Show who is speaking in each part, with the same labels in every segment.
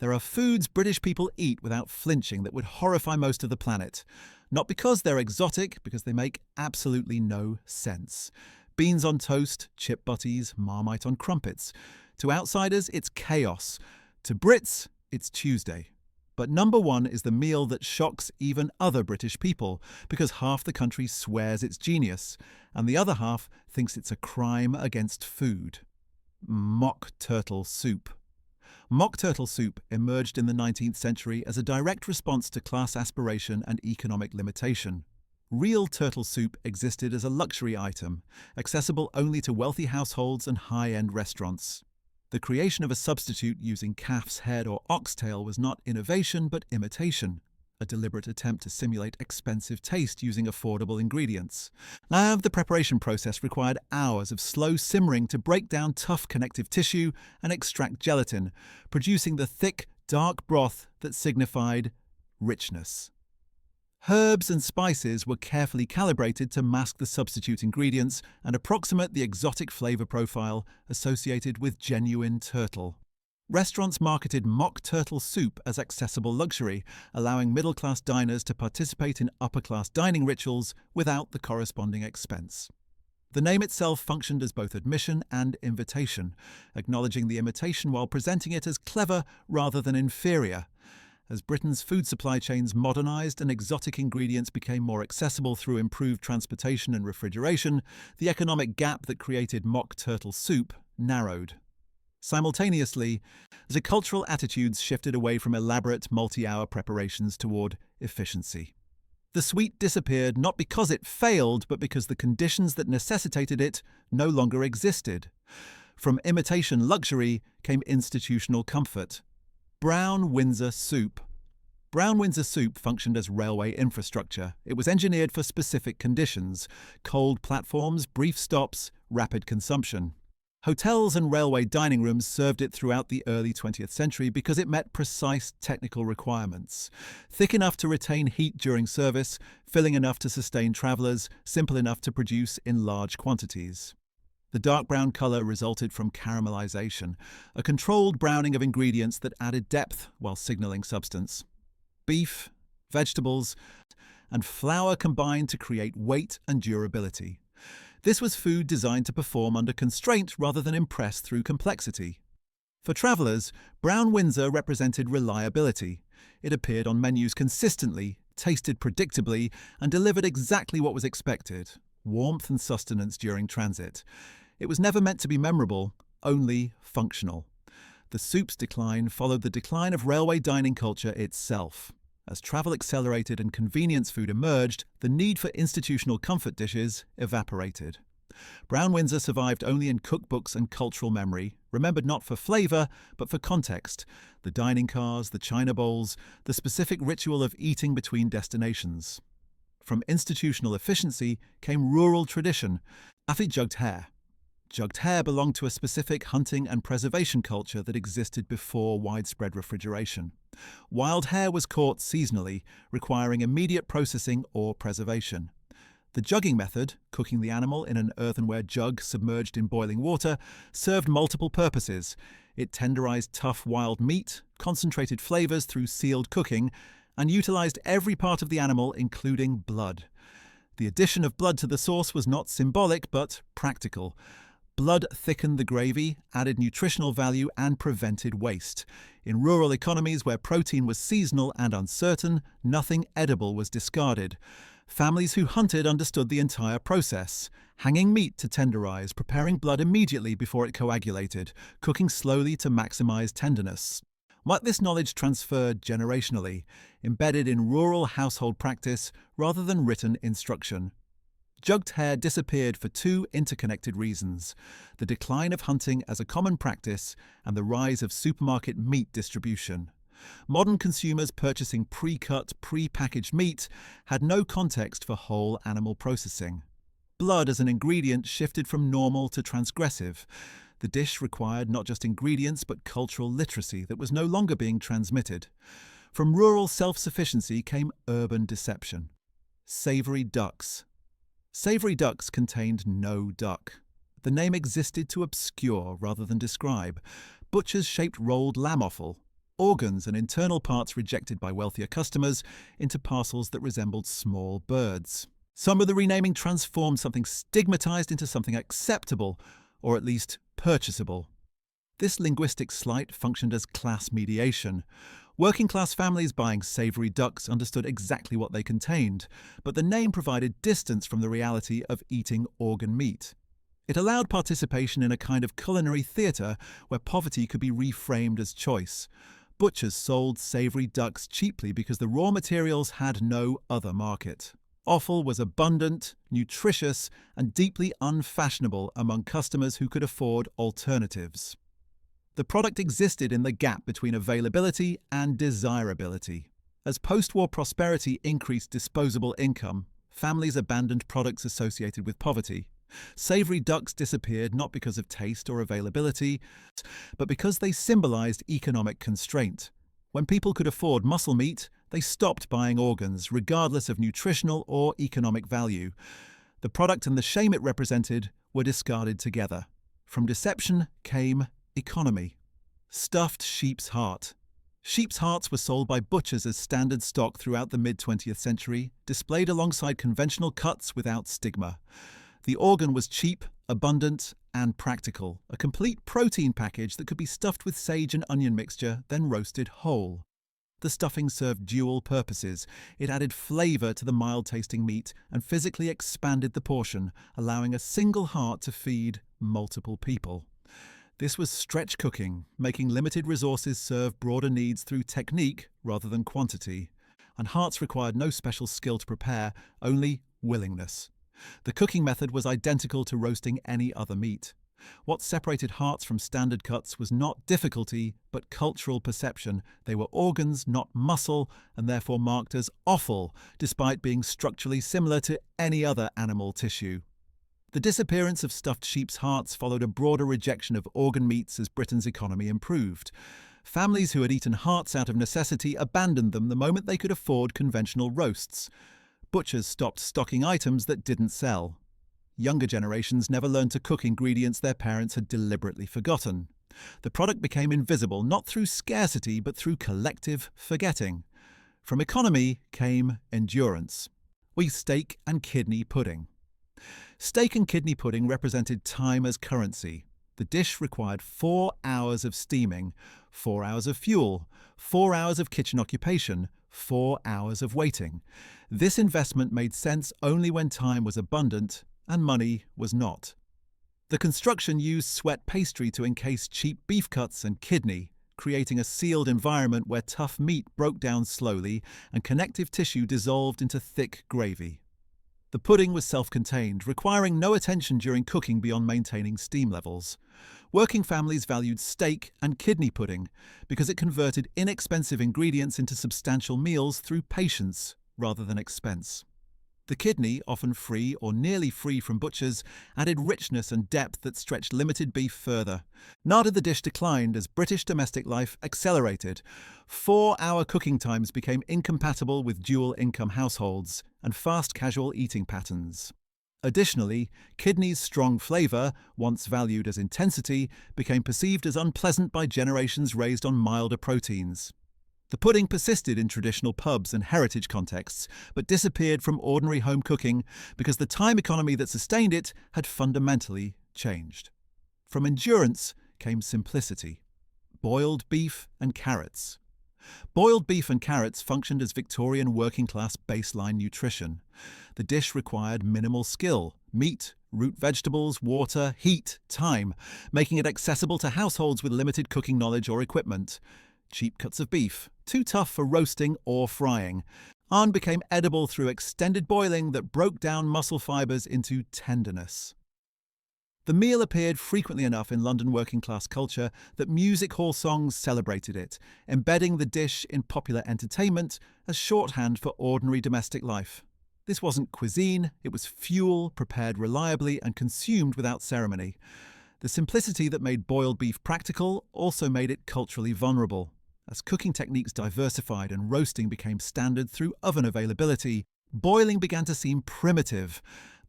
Speaker 1: There are foods British people eat without flinching that would horrify most of the planet. Not because they're exotic, because they make absolutely no sense. Beans on toast, chip butties, Marmite on crumpets. To outsiders, it's chaos. To Brits, it's Tuesday. But number one is the meal that shocks even other British people, because half the country swears it's genius, and the other half thinks it's a crime against food. Mock turtle soup. Mock turtle soup emerged in the 19th century as a direct response to class aspiration and economic limitation. Real turtle soup existed as a luxury item, accessible only to wealthy households and high-end restaurants. The creation of a substitute using calf's head or oxtail was not innovation but imitation, a deliberate attempt to simulate expensive taste using affordable ingredients. The preparation process required hours of slow simmering to break down tough connective tissue and extract gelatin, producing the thick, dark broth that signified richness. Herbs and spices were carefully calibrated to mask the substitute ingredients and approximate the exotic flavor profile associated with genuine turtle. Restaurants marketed mock turtle soup as accessible luxury, allowing middle-class diners to participate in upper-class dining rituals without the corresponding expense. The name itself functioned as both admission and invitation, acknowledging the imitation while presenting it as clever rather than inferior. As Britain's food supply chains modernized and exotic ingredients became more accessible through improved transportation and refrigeration, the economic gap that created mock turtle soup narrowed. Simultaneously, the cultural attitudes shifted away from elaborate multi-hour preparations toward efficiency. The sweet disappeared not because it failed, but because the conditions that necessitated it no longer existed. From imitation luxury came institutional comfort. Brown Windsor soup. Brown Windsor soup functioned as railway infrastructure. It was engineered for specific conditions: cold platforms, brief stops, rapid consumption. Hotels and railway dining rooms served it throughout the early 20th century because it met precise technical requirements. Thick enough to retain heat during service, filling enough to sustain travellers, simple enough to produce in large quantities. The dark brown colour resulted from caramelization, a controlled browning of ingredients that added depth while signalling substance. Beef, vegetables, and flour combined to create weight and durability. This was food designed to perform under constraint rather than impress through complexity. For travellers, Brown Windsor represented reliability. It appeared on menus consistently, tasted predictably, and delivered exactly what was expected: warmth and sustenance during transit. It was never meant to be memorable, only functional. The soup's decline followed the decline of railway dining culture itself. As travel accelerated and convenience food emerged, the need for institutional comfort dishes evaporated. Brown Windsor survived only in cookbooks and cultural memory, remembered not for flavour, but for context: the dining cars, the china bowls, the specific ritual of eating between destinations. From institutional efficiency came rural tradition. Jugged hare. Jugged hare belonged to a specific hunting and preservation culture that existed before widespread refrigeration. Wild hare was caught seasonally, requiring immediate processing or preservation. The jugging method, cooking the animal in an earthenware jug submerged in boiling water, served multiple purposes. It tenderized tough wild meat, concentrated flavors through sealed cooking, and utilized every part of the animal, including blood. The addition of blood to the sauce was not symbolic, but practical. Blood thickened the gravy, added nutritional value, and prevented waste. In rural economies where protein was seasonal and uncertain, nothing edible was discarded. Families who hunted understood the entire process: hanging meat to tenderize, preparing blood immediately before it coagulated, cooking slowly to maximize tenderness. This knowledge transferred generationally, embedded in rural household practice rather than written instruction. Jugged hare disappeared for two interconnected reasons: the decline of hunting as a common practice and the rise of supermarket meat distribution. Modern consumers purchasing pre-cut, pre-packaged meat had no context for whole animal processing. Blood as an ingredient shifted from normal to transgressive. The dish required not just ingredients but cultural literacy that was no longer being transmitted. From rural self-sufficiency came urban deception. Savory ducks. Savory ducks contained no duck. The name existed to obscure rather than describe. Butchers shaped rolled lamb offal, organs and internal parts rejected by wealthier customers into parcels that resembled small birds. Some of the renaming transformed something stigmatized into something acceptable, or at least purchasable. This linguistic slight functioned as class mediation. Working-class families buying Savory ducks understood exactly what they contained, but the name provided distance from the reality of eating organ meat. It allowed participation in a kind of culinary theatre where poverty could be reframed as choice. Butchers sold Savory ducks cheaply because the raw materials had no other market. Offal was abundant, nutritious, and deeply unfashionable among customers who could afford alternatives. The product existed in the gap between availability and desirability. As post-war prosperity increased disposable income, families abandoned products associated with poverty. Savory ducks disappeared not because of taste or availability, but because they symbolized economic constraint. When people could afford muscle meat, they stopped buying organs, regardless of nutritional or economic value. The product and the shame it represented were discarded together. From deception came economy. Stuffed sheep's heart. Sheep's hearts were sold by butchers as standard stock throughout the mid-20th century, displayed alongside conventional cuts without stigma. The organ was cheap, abundant, and practical, a complete protein package that could be stuffed with sage and onion mixture, then roasted whole. The stuffing served dual purposes. It added flavour to the mild-tasting meat and physically expanded the portion, allowing a single heart to feed multiple people. This was stretch cooking, making limited resources serve broader needs through technique rather than quantity. And hearts required no special skill to prepare, only willingness. The cooking method was identical to roasting any other meat. What separated hearts from standard cuts was not difficulty, but cultural perception. They were organs, not muscle, and therefore marked as offal, despite being structurally similar to any other animal tissue. The disappearance of stuffed sheep's hearts followed a broader rejection of organ meats as Britain's economy improved. Families who had eaten hearts out of necessity abandoned them the moment they could afford conventional roasts. Butchers stopped stocking items that didn't sell. Younger generations never learned to cook ingredients their parents had deliberately forgotten. The product became invisible not through scarcity but through collective forgetting. From economy came endurance. Steak and kidney pudding. Steak and kidney pudding represented time as currency. The dish required 4 hours of steaming, 4 hours of fuel, 4 hours of kitchen occupation, 4 hours of waiting. This investment made sense only when time was abundant and money was not. The construction used sweat pastry to encase cheap beef cuts and kidney, creating a sealed environment where tough meat broke down slowly and connective tissue dissolved into thick gravy. The pudding was self-contained, requiring no attention during cooking beyond maintaining steam levels. Working families valued steak and kidney pudding because it converted inexpensive ingredients into substantial meals through patience rather than expense. The kidney, often free or nearly free from butchers, added richness and depth that stretched limited beef further. Nor did the dish declined as British domestic life accelerated. 4-hour cooking times became incompatible with dual-income households and fast casual eating patterns. Additionally, kidney's strong flavour, once valued as intensity, became perceived as unpleasant by generations raised on milder proteins. The pudding persisted in traditional pubs and heritage contexts, but disappeared from ordinary home cooking because the time economy that sustained it had fundamentally changed. From endurance came simplicity. Boiled beef and carrots. Boiled beef and carrots functioned as Victorian working-class baseline nutrition. The dish required minimal skill: meat, root vegetables, water, heat, time, making it accessible to households with limited cooking knowledge or equipment. Cheap cuts of beef, too tough for roasting or frying, became edible through extended boiling that broke down muscle fibres into tenderness. The meal appeared frequently enough in London working-class culture that music hall songs celebrated it, embedding the dish in popular entertainment as shorthand for ordinary domestic life. This wasn't cuisine, it was fuel, prepared reliably and consumed without ceremony. The simplicity that made boiled beef practical also made it culturally vulnerable. As cooking techniques diversified and roasting became standard through oven availability, boiling began to seem primitive.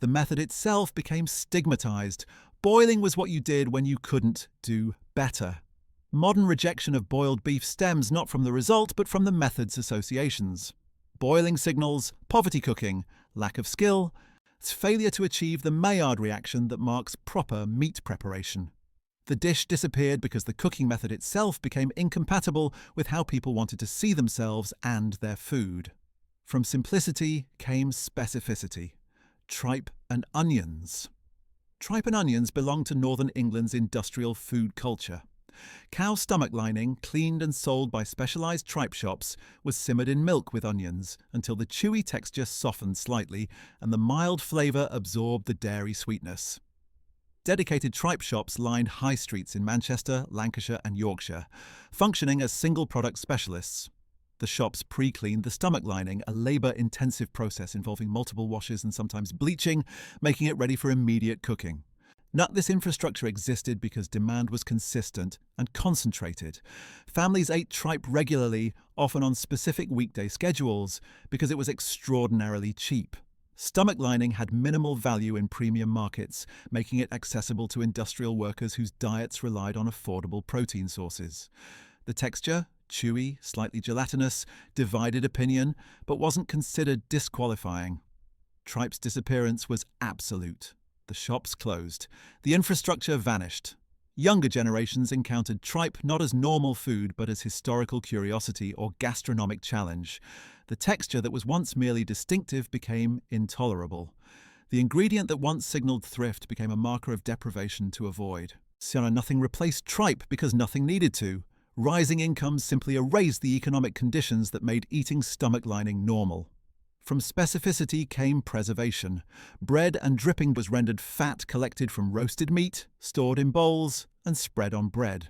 Speaker 1: The method itself became stigmatized. Boiling was what you did when you couldn't do better. Modern rejection of boiled beef stems not from the result but from the method's associations. Boiling signals, poverty cooking, lack of skill, failure to achieve the Maillard reaction that marks proper meat preparation. The dish disappeared because the cooking method itself became incompatible with how people wanted to see themselves and their food. From simplicity came specificity. Tripe and onions. Tripe and onions belong to northern England's industrial food culture. Cow stomach lining, cleaned and sold by specialised tripe shops, was simmered in milk with onions until the chewy texture softened slightly and the mild flavour absorbed the dairy sweetness. Dedicated tripe shops lined high streets in Manchester, Lancashire and Yorkshire, functioning as single-product specialists. The shops pre-cleaned the stomach lining, a labour-intensive process involving multiple washes and sometimes bleaching, making it ready for immediate cooking. This infrastructure existed because demand was consistent and concentrated. Families ate tripe regularly, often on specific weekday schedules, because it was extraordinarily cheap. Stomach lining had minimal value in premium markets, making it accessible to industrial workers whose diets relied on affordable protein sources. The texture, chewy, slightly gelatinous, divided opinion, but wasn't considered disqualifying. Tripe's disappearance was absolute. The shops closed. The infrastructure vanished. Younger generations encountered tripe not as normal food but as historical curiosity or gastronomic challenge. The texture that was once merely distinctive became intolerable. The ingredient that once signalled thrift became a marker of deprivation to avoid. Nothing replaced tripe because nothing needed to. Rising incomes simply erased the economic conditions that made eating stomach lining normal. From specificity came preservation. Bread and dripping was rendered fat collected from roasted meat, stored in bowls, and spread on bread.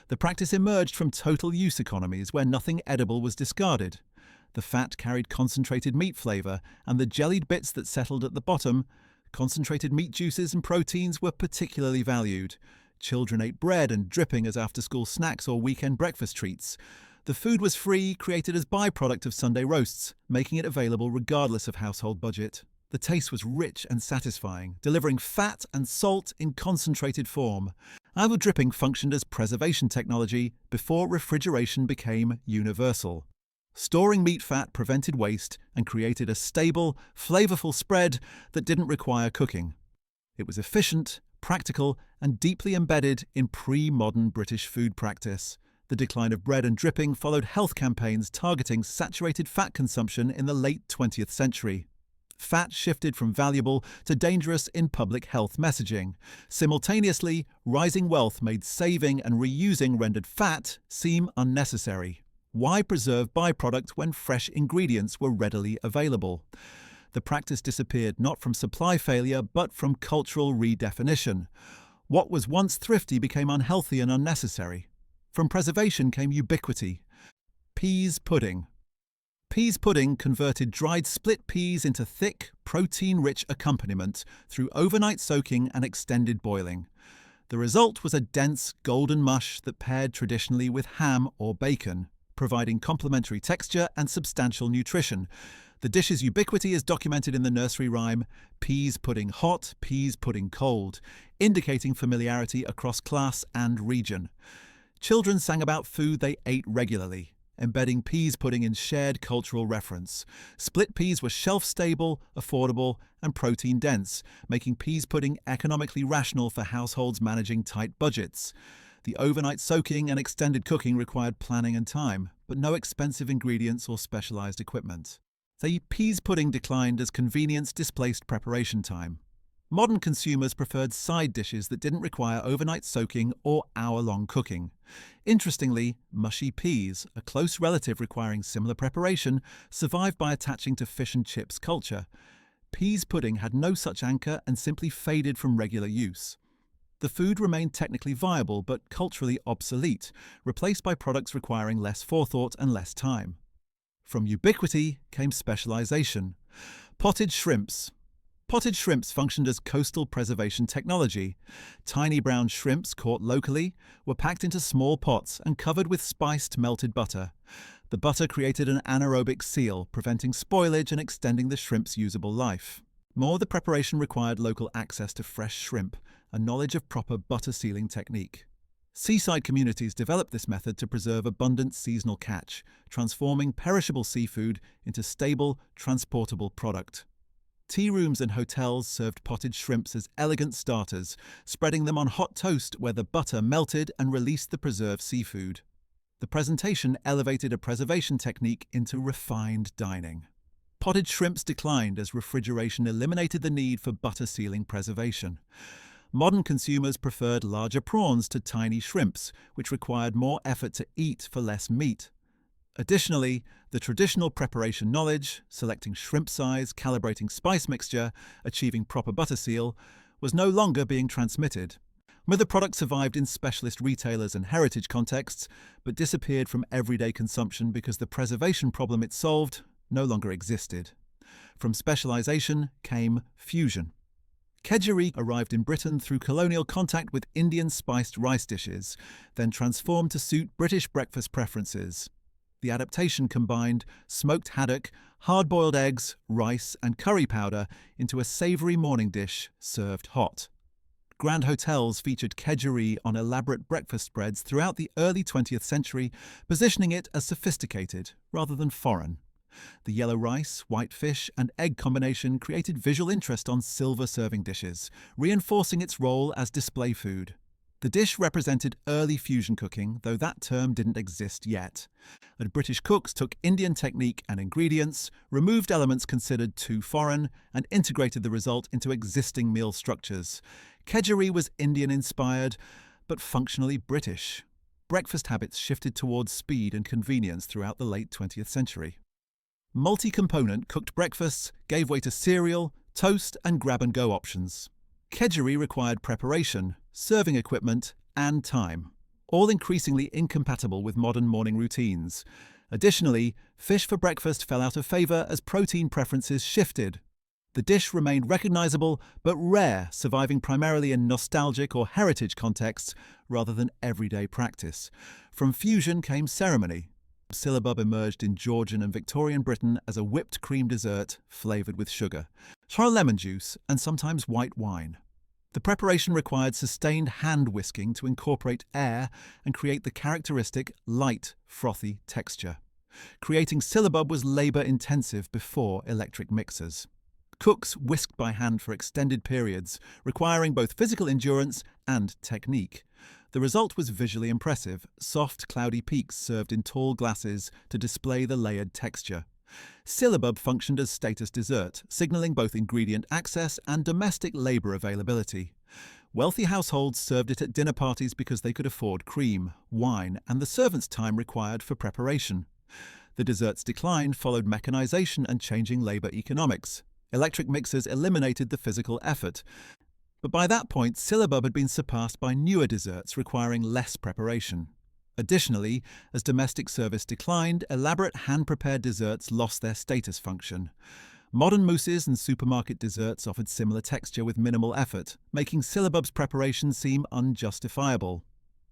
Speaker 1: The practice emerged from total use economies where nothing edible was discarded. The fat carried concentrated meat flavour, and the jellied bits that settled at the bottom, concentrated meat juices and proteins, were particularly valued. Children ate bread and dripping as after-school snacks or weekend breakfast treats. The food was free, created as byproduct of Sunday roasts, making it available regardless of household budget. The taste was rich and satisfying, delivering fat and salt in concentrated form. Our dripping functioned as preservation technology before refrigeration became universal. Storing meat fat prevented waste and created a stable, flavourful spread that didn't require cooking. It was efficient, practical, and deeply embedded in pre-modern British food practice. The decline of bread and dripping followed health campaigns targeting saturated fat consumption in the late 20th century. Fat shifted from valuable to dangerous in public health messaging. Simultaneously, rising wealth made saving and reusing rendered fat seem unnecessary. Why preserve byproduct when fresh ingredients were readily available? The practice disappeared not from supply failure but from cultural redefinition. What was once thrifty became unhealthy and unnecessary. From preservation came ubiquity. Peas pudding. Peas pudding converted dried split peas into thick, protein-rich accompaniment through overnight soaking and extended boiling. The result was a dense, golden mush that paired traditionally with ham or bacon, providing complementary texture and substantial nutrition. The dish's ubiquity is documented in the nursery rhyme, peas pudding hot, peas pudding cold, indicating familiarity across class and region. Children sang about food they ate regularly, embedding peas pudding in shared cultural reference. Split peas were shelf-stable, affordable, and protein-dense, making peas pudding economically rational for households managing tight budgets. The overnight soaking and extended cooking required planning and time, but no expensive ingredients or specialised equipment. The peas pudding declined as convenience displaced preparation time. Modern consumers preferred side dishes that didn't require overnight soaking or hour-long cooking. Interestingly, mushy peas, a close relative requiring similar preparation, survived by attaching to fish and chips culture. Peas pudding had no such anchor and simply faded from regular use. The food remained technically viable but culturally obsolete, replaced by products requiring less forethought and less time. From ubiquity came specialisation. Potted shrimps. Potted shrimps functioned as coastal preservation technology. Tiny brown shrimps caught locally were packed into small pots and covered with spiced melted butter. The butter created an anaerobic seal, preventing spoilage and extending the shrimp's usable life. The preparation required local access to fresh shrimp and knowledge of proper butter sealing technique. Seaside communities developed this method to preserve abundant seasonal catch, transforming perishable seafood into stable, transportable product. Tea rooms and hotels served potted shrimps as elegant starters, spreading them on hot toast where the butter melted and released the preserved seafood. The presentation elevated a preservation technique into refined dining. Potted shrimps declined as refrigeration eliminated the need for butter sealing preservation. Modern consumers preferred larger prawns to tiny shrimps, which required more effort to eat for less meat. Additionally, the traditional preparation knowledge, selecting shrimp size, calibrating spice mixture, achieving proper butter seal, was no longer being transmitted. The product survived in specialist retailers and heritage contexts, but disappeared from everyday consumption because the preservation problem it solved no longer existed. From specialization came fusion. Kedgeree arrived in Britain through colonial contact with Indian spiced rice dishes, then transformed to suit British breakfast preferences. The adaptation combined smoked haddock, hard-boiled eggs, rice, and curry powder into a savory morning dish served hot. Grand hotels featured Kedgeree on elaborate breakfast spreads throughout the early 20th century, positioning it as sophisticated rather than foreign. The yellow rice, white fish, and egg combination created visual interest on silver serving dishes, reinforcing its role as display food. The dish represented early fusion cooking, though that term didn't exist yet. And British cooks took Indian technique and ingredients, removed elements considered too foreign, and integrated the result into existing meal structures. Kedgeree was Indian-inspired, but functionally British. Breakfast habits shifted towards speed and convenience throughout the late 20th century. Multi-component cooked breakfasts gave way to cereal, toast, and grab-and-go options. Kedgeree required preparation, serving equipment, and time, all increasingly incompatible with modern morning routines. Additionally, fish for breakfast fell out of favour as protein preferences shifted. The dish remained recognisable but rare, surviving primarily in nostalgic or heritage contexts rather than everyday practice. From fusion came ceremony. Syllabub emerged in Georgian and Victorian Britain as a whipped cream dessert flavoured with sugar, or lemon juice, and sometimes white wine. The preparation required sustained hand whisking to incorporate air and create the characteristic light, frothy texture. Creating Syllabub was labour-intensive before electric mixers. Cooks whisked by hand for extended periods, requiring both physical endurance and technique. The result was visually impressive, soft, cloudy peaks served in tall glasses to display the layered texture. Syllabub functioned as status dessert, signalling both ingredient access and domestic labour availability. Wealthy households served it at dinner parties because they could afford cream, wine, and the servants' time required for preparation. The dessert's decline followed mechanisation and changing labour economics. Electric mixers eliminated the physical effort. But by that point, Syllabub had been surpassed by newer desserts requiring less preparation. Additionally, as domestic service declined, elaborate hand-prepared desserts lost their status function. Modern mousses and supermarket desserts offered similar texture with minimal effort, making Syllabub's preparation seem unjustifiable.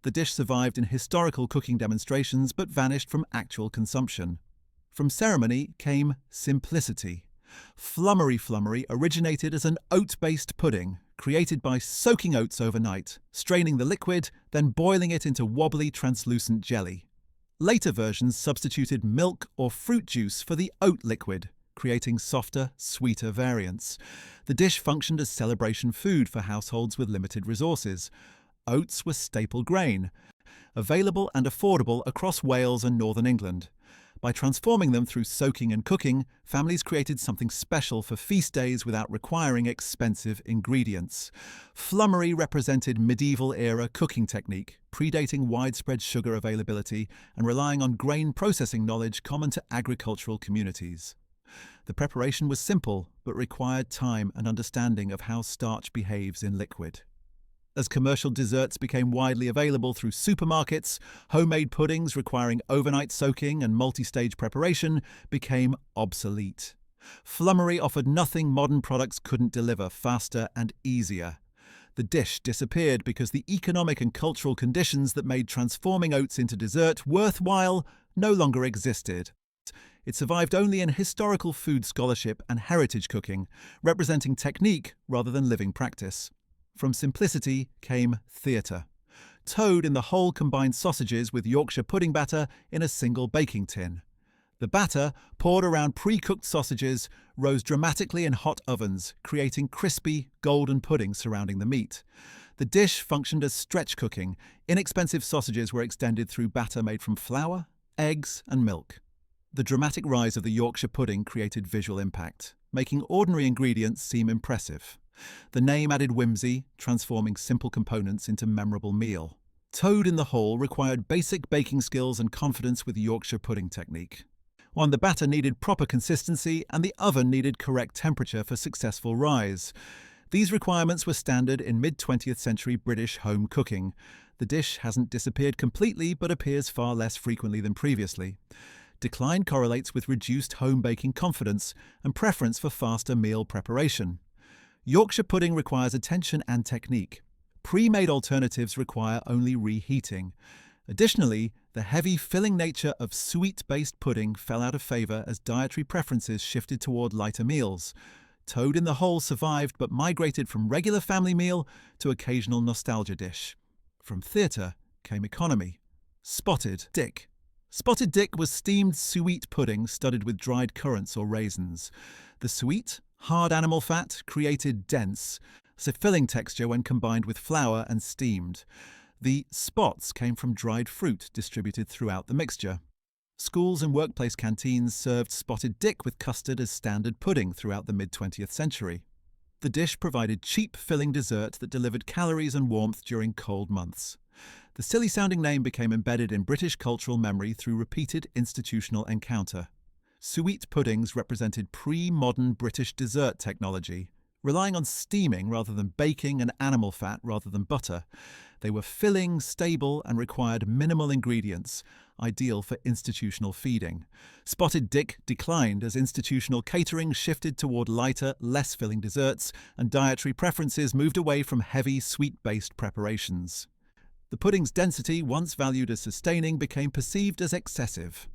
Speaker 1: The dish survived in historical cooking demonstrations but vanished from actual consumption. From ceremony came simplicity. Flummery originated as an oat-based pudding, created by soaking oats overnight, straining the liquid, then boiling it into wobbly, translucent jelly. Later versions substituted milk or fruit juice for the oat liquid, creating softer, sweeter variants. The dish functioned as celebration food for households with limited resources. Oats were staple grain, available and affordable across Wales and northern England. By transforming them through soaking and cooking, families created something special for feast days without requiring expensive ingredients. Flummery represented medieval-era cooking technique, predating widespread sugar availability and relying on grain processing knowledge common to agricultural communities. The preparation was simple, but required time and understanding of how starch behaves in liquid. As commercial desserts became widely available through supermarkets, homemade puddings requiring overnight soaking and multi-stage preparation became obsolete. Flummery offered nothing modern products couldn't deliver faster and easier. The dish disappeared because the economic and cultural conditions that made transforming oats into dessert worthwhile no longer existed. It survived only in historical food scholarship and heritage cooking, representing technique rather than living practice. From simplicity came theatre. Toad in the whole combined sausages with Yorkshire pudding batter in a single baking tin. The batter, poured around pre-cooked sausages, rose dramatically in hot ovens, creating crispy, golden pudding surrounding the meat. The dish functioned as stretch cooking. Inexpensive sausages were extended through batter made from flour, eggs, and milk. The dramatic rise of the Yorkshire pudding created visual impact, making ordinary ingredients seem impressive. The name added whimsy, transforming simple components into memorable meal. Toad in the Hall required basic baking skills and confidence with Yorkshire pudding technique. While the batter needed proper consistency and the oven needed correct temperature for successful rise. These requirements were standard in mid-20th century British home cooking. The dish hasn't disappeared completely but appears far less frequently than previously. Decline correlates with reduced home baking confidence and preference for faster meal preparation. Yorkshire pudding requires attention and technique. Pre-made alternatives require only reheating. Additionally, the heavy filling nature of sweet-based pudding fell out of favour as dietary preferences shifted toward lighter meals. Toad in the Hole survived but migrated from regular family meal to occasional nostalgia dish. From theatre came economy. Spotted Dick. Spotted Dick was steamed sweet pudding studded with dried currants or raisins. The sweet, hard animal fat created dense, filling texture when combined with flour and steamed. The spots came from dried fruit distributed throughout the mixture. Schools and workplace canteens served spotted dick with custard as standard pudding throughout the mid-20th century. The dish provided cheap filling dessert that delivered calories and warmth during cold months. The silly-sounding name became embedded in British cultural memory through repeated institutional encounter. Sweet puddings represented pre-modern British dessert technology, relying on steaming rather than baking and animal fat rather than butter. They were filling, stable, and required minimal ingredients, ideal for institutional feeding. Spotted Dick declined as institutional catering shifted toward lighter, less filling desserts, and dietary preferences moved away from heavy, sweet-based preparations. The pudding's density, once valued as sustaining, became perceived as excessive.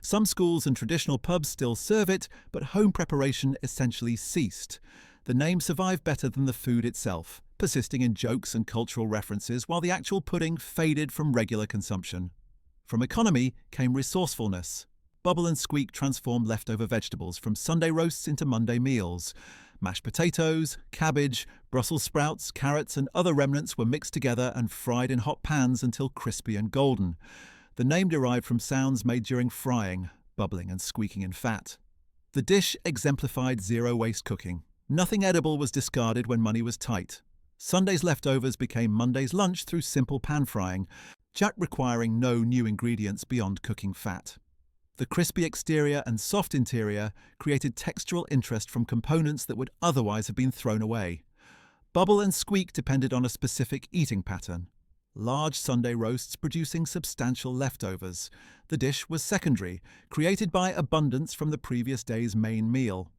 Speaker 1: Some schools and traditional pubs still serve it, but home preparation essentially ceased. The name survived better than the food itself, persisting in jokes and cultural references while the actual pudding faded from regular consumption. From economy came resourcefulness. Bubble and Squeak transformed leftover vegetables from Sunday roasts into Monday meals. Mashed potatoes, cabbage, Brussels sprouts, carrots, and other remnants were mixed together and fried in hot pans until crispy and golden. The name derived from sounds made during frying, bubbling and squeaking in fat. The dish exemplified zero-waste cooking. Nothing edible was discarded when money was tight. Sunday's leftovers became Monday's lunch through simple pan frying, requiring no new ingredients beyond cooking fat. The crispy exterior and soft interior created textural interest from components that would otherwise have been thrown away. Bubble and Squeak depended on a specific eating pattern. Large Sunday roasts producing substantial leftovers. The dish was secondary, created by abundance from the previous day's main meal.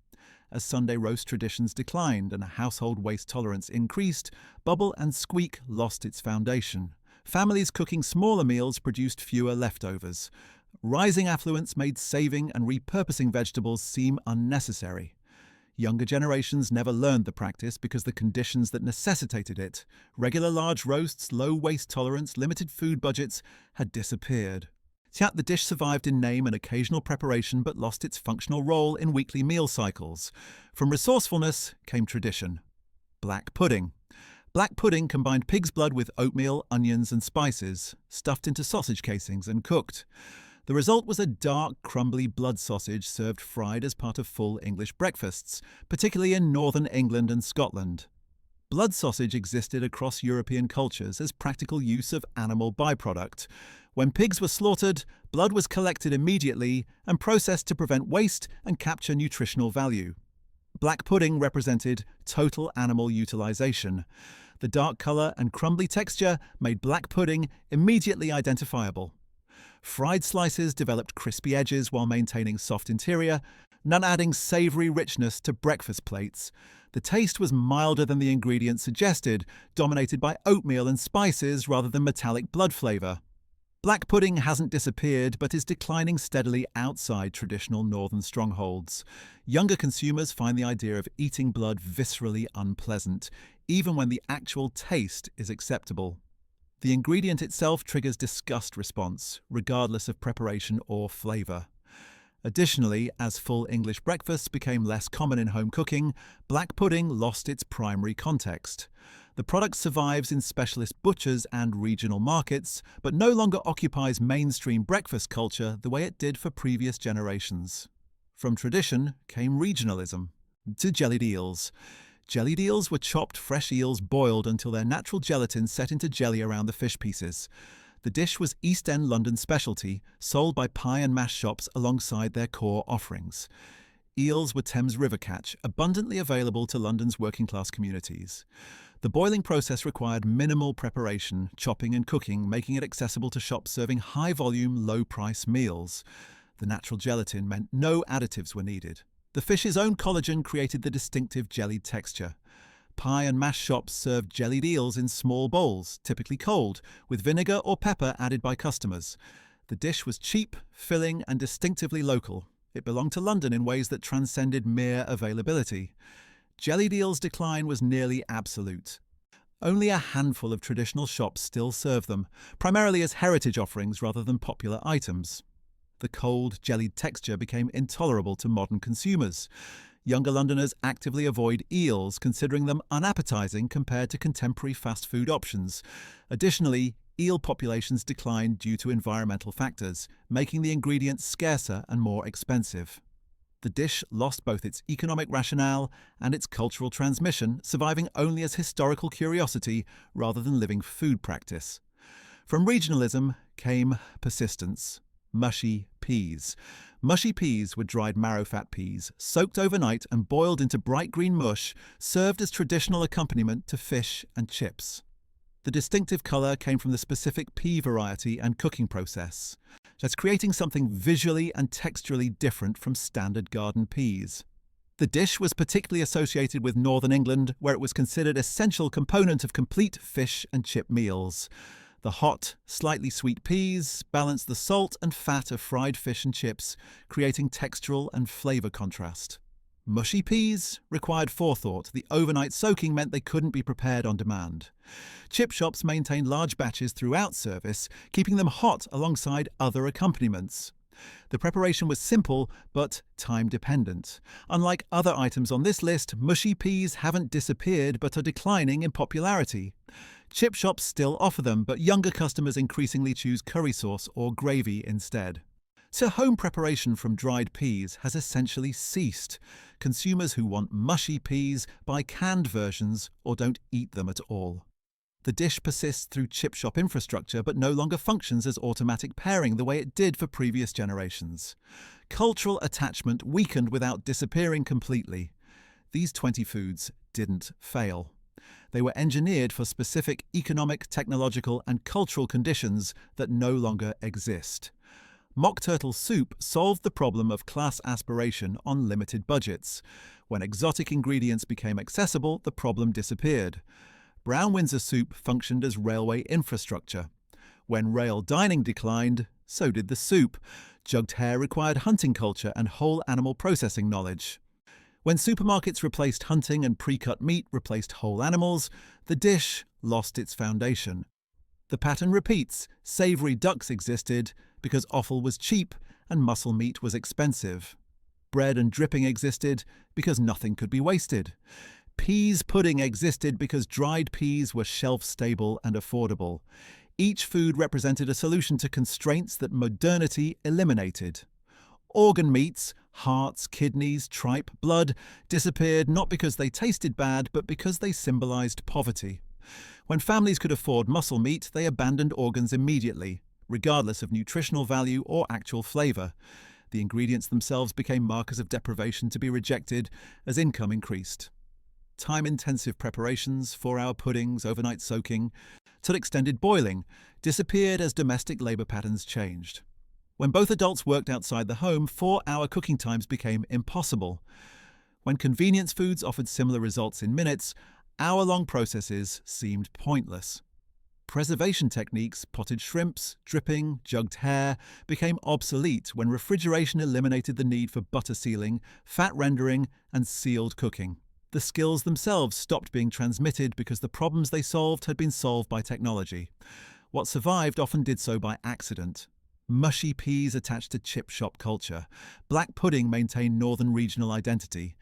Speaker 1: As Sunday roast traditions declined and household waste tolerance increased, Bubble and Squeak lost its foundation. Families cooking smaller meals produced fewer leftovers. Rising affluence made saving and repurposing vegetables seem unnecessary. Younger generations never learned the practice because the conditions that necessitated it, regular large roasts, low waste tolerance, limited food budgets, had disappeared. The dish survived in name and occasional preparation but lost its functional role in weekly meal cycles. From resourcefulness came tradition. Black pudding. Black pudding combined pig's blood with oatmeal, onions and spices, stuffed into sausage casings and cooked. The result was a dark, crumbly blood sausage served fried as part of full English breakfasts, particularly in northern England and Scotland. Blood sausage existed across European cultures as practical use of animal byproduct. When pigs were slaughtered, blood was collected immediately and processed to prevent waste and capture nutritional value. Black pudding represented total animal utilization. The dark colour and crumbly texture made black pudding immediately identifiable. Fried slices developed crispy edges while maintaining soft interior, none adding savoury richness to breakfast plates. The taste was milder than the ingredients suggested, dominated by oatmeal and spices rather than metallic blood flavour. Black pudding hasn't disappeared but is declining steadily outside traditional northern strongholds. Younger consumers find the idea of eating blood viscerally unpleasant, even when the actual taste is acceptable. The ingredient itself triggers disgust response, regardless of preparation or flavour. Additionally, as full English breakfasts became less common in home cooking, black pudding lost its primary context. The product survives in specialist butchers and regional markets, but no longer occupies mainstream breakfast culture the way it did for previous generations. From tradition came regionalism. To jellied eels. Jellied eels were chopped fresh eels boiled until their natural gelatin set into jelly around the fish pieces. The dish was East End London specialty, sold by pie and mash shops alongside their core offerings. Eels were Thames River catch, abundantly available to London's working-class communities. The boiling process required minimal preparation, chopping and cooking, making it accessible to shops serving high-volume, low-price meals. The natural gelatin meant no additives were needed. The fish's own collagen created the distinctive jellied texture. Pie and mash shops served jellied eels in small bowls, typically cold, with vinegar or pepper added by customers. The dish was cheap, filling, and distinctively local. It belonged to London in ways that transcended mere availability. Jellied eels' decline was nearly absolute. Only a handful of traditional shops still serve them, primarily as heritage offerings rather than popular items. The cold, jellied texture became intolerable to modern consumers. Younger Londoners actively avoid eels, considering them unappetizing compared to contemporary fast food options. Additionally, eel populations declined due to environmental factors, making the ingredient scarcer and more expensive. The dish lost both its economic rationale and its cultural transmission, surviving only as historical curiosity rather than living food practice. From regionalism came persistence. Mushy peas. Mushy peas were dried marrow-fat peas, soaked overnight and boiled into bright green mush, served as traditional accompaniment to fish and chips. The distinctive colour came from the specific pea variety and cooking process. That's creating something visually and texturally different from standard garden peas. The dish was particularly associated with Northern England, where it was considered an essential component of complete fish and chip meals. The hot, slightly sweet peas balanced the salt and fat of fried fish and chips, creating textural and flavour contrast. Mushy peas required forethought. The overnight soaking meant they couldn't be prepared on demand. Chip shops maintained large batches throughout service, keeping them hot alongside other accompaniments. The preparation was simple, but time-dependent. Unlike other items on this list, mushy peas haven't disappeared but are declining in popularity. Chip shops still offer them, but younger customers increasingly choose curry sauce or gravy instead. So home preparation from dried peas has essentially ceased. Consumers who want mushy peas buy canned versions or don't eat them at all. The dish persists through chip shop infrastructure but no longer functions as automatic pairing the way it did for previous generations. Cultural attachment weakened without disappearing completely. These 20 foods didn't fail. They were engineered for specific economic, technological, and cultural conditions that no longer exist. Mock turtle soup solved the problem of class aspiration on limited budgets. When exotic ingredients became accessible, the problem disappeared. Brown Windsor soup functioned as railway infrastructure. When rail dining declined, so did the soup. Jugged hare required hunting culture and whole animal processing knowledge. When supermarkets replaced hunting and pre-cut meat replaced whole animals, the dish lost its foundation. The pattern repeats. Savory ducks existed because offal was cheap and muscle meat was expensive. Bread and dripping existed because nothing could be wasted. Peas pudding existed because dried peas were shelf-stable and affordable. Each food represented a solution to constraints that modernity eliminated. Organ meats, hearts, kidneys, tripe, blood, disappeared not because they tasted bad, but because they symbolized poverty. When families could afford muscle meat, they abandoned organs immediately, regardless of nutritional value or actual flavor. The ingredients themselves became markers of deprivation to be rejected as income increased. Time-intensive preparations, 4-hour puddings, overnight soaking, till extended boiling, disappeared as domestic labor patterns changed. When both adults worked outside the home, 4-hour cooking times became impossible. When convenience foods offered similar results in minutes, hour-long processes seemed pointless. Preservation techniques, potted shrimps, dripping, jugged hare, became obsolete when refrigeration eliminated the need for butter sealing, fat rendering, and sealed cooking. The skills themselves stopped being transmitted because the problems they solved had been solved by technology. What survived often did so by accident. Mushy peas attached to chip shop culture. Black pudding maintained northern regional identity.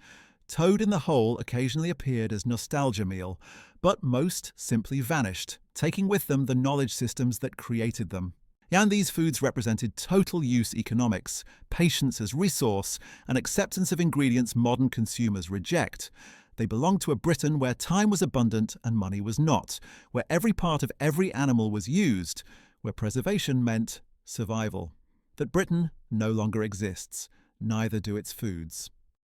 Speaker 1: Toad in the hole occasionally appeared as nostalgia meal, but most simply vanished, taking with them the knowledge systems that created them. And these foods represented total use economics, patience as resource, and acceptance of ingredients modern consumers reject. They belonged to a Britain where time was abundant and money was not, where every part of every animal was used, where preservation meant survival. That Britain no longer exists, neither do its foods.